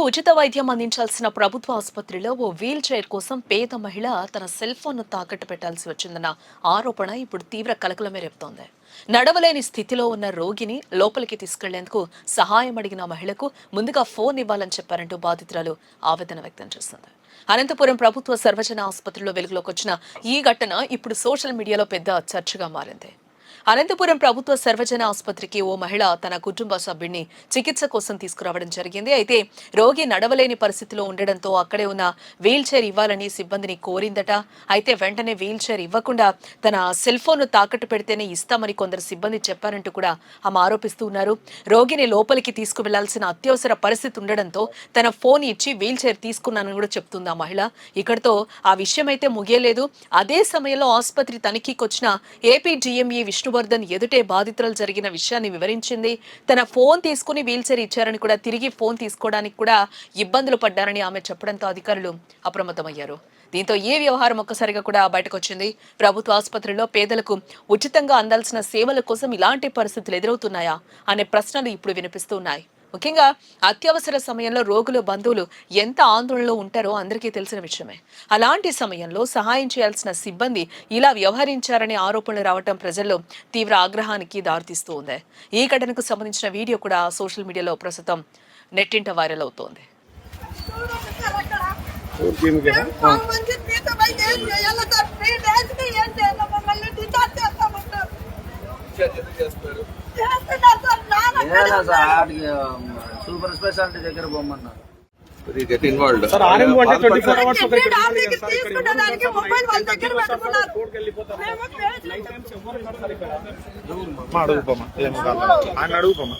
ఉచిత వైద్యం అందించాల్సిన ప్రభుత్వ ఆసుపత్రిలో ఓ వీల్ చైర్ కోసం పేద మహిళ తన సెల్ ఫోన్ ను తాకట్టు పెట్టాల్సి వచ్చిందన్న ఆరోపణ ఇప్పుడు తీవ్ర కలకలమే రేపుతోంది. నడవలేని స్థితిలో ఉన్న రోగిని లోపలికి తీసుకెళ్లేందుకు సహాయం అడిగిన మహిళకు ముందుగా ఫోన్ ఇవ్వాలని చెప్పారంటూ బాధితురాలు ఆవేదన వ్యక్తం చేసింది. అనంతపురం ప్రభుత్వ సర్వజన ఆసుపత్రిలో వెలుగులోకి వచ్చిన ఈ ఘటన ఇప్పుడు సోషల్ మీడియాలో పెద్ద చర్చగా మారింది. అనంతపురం ప్రభుత్వ సర్వజన ఆసుపత్రికి ఓ మహిళ తన కుటుంబ సభ్యుడిని చికిత్స కోసం తీసుకురావడం జరిగింది. అయితే రోగి నడవలేని పరిస్థితిలో ఉండడంతో అక్కడే ఉన్న వీల్ చైర్ ఇవ్వాలని సిబ్బందిని కోరిందట. అయితే వెంటనే వీల్ చైర్ ఇవ్వకుండా తన సెల్ ఫోన్ ను తాకట్టు పెడితేనే ఇస్తామని కొందరు సిబ్బంది చెప్పారంటూ కూడా ఆమె ఆరోపిస్తూ ఉన్నారు. రోగిని లోపలికి తీసుకువెళ్లాల్సిన అత్యవసర పరిస్థితి ఉండడంతో తన ఫోన్ ఇచ్చి వీల్ చైర్ తీసుకున్నానని కూడా చెప్తుంది ఆ మహిళ. ఇక్కడితో ఆ విషయం అయితే ముగియలేదు. అదే సమయంలో ఆసుపత్రి తనిఖీకి వచ్చిన ఏపీ జీఎంఈ విష్ణువర్ధన్ ఎదుటే బాధితులు జరిగిన విషయాన్ని వివరించింది. తన ఫోన్ తీసుకుని వీల్ చైర్ ఇచ్చారని కూడా తిరిగి ఫోన్ తీసుకోవడానికి కూడా ఇబ్బందులు పడ్డారని ఆమె చెప్పడంతో అధికారులు అప్రమత్తమయ్యారు. దీంతో ఈ వ్యవహారం ఒక్కసారిగా కూడా బయటకు వచ్చింది. ప్రభుత్వ ఆసుపత్రిలో పేదలకు ఉచితంగా అందాల్సిన సేవల కోసం ఇలాంటి పరిస్థితులు ఎదురవుతున్నాయా అనే ప్రశ్నలు ఇప్పుడు వినిపిస్తున్నాయి. ముఖ్యంగా అత్యవసర సమయంలో రోగులు బంధువులు ఎంత ఆందోళనలో ఉంటారో అందరికీ తెలిసిన విషయమే. అలాంటి సమయంలో సహాయం చేయాల్సిన సిబ్బంది ఇలా వ్యవహరించారనే ఆరోపణలు రావటం ప్రజల్లో తీవ్ర ఆగ్రహానికి దారితీస్తూ ఉంది. ఈ ఘటనకు సంబంధించిన వీడియో కూడా సోషల్ మీడియాలో ప్రస్తుతం నెట్టింట వైరల్ అవుతోంది. సూపర్ స్పెషాలిటీ దగ్గర పోమన్నారు. అడుగుపమ్మా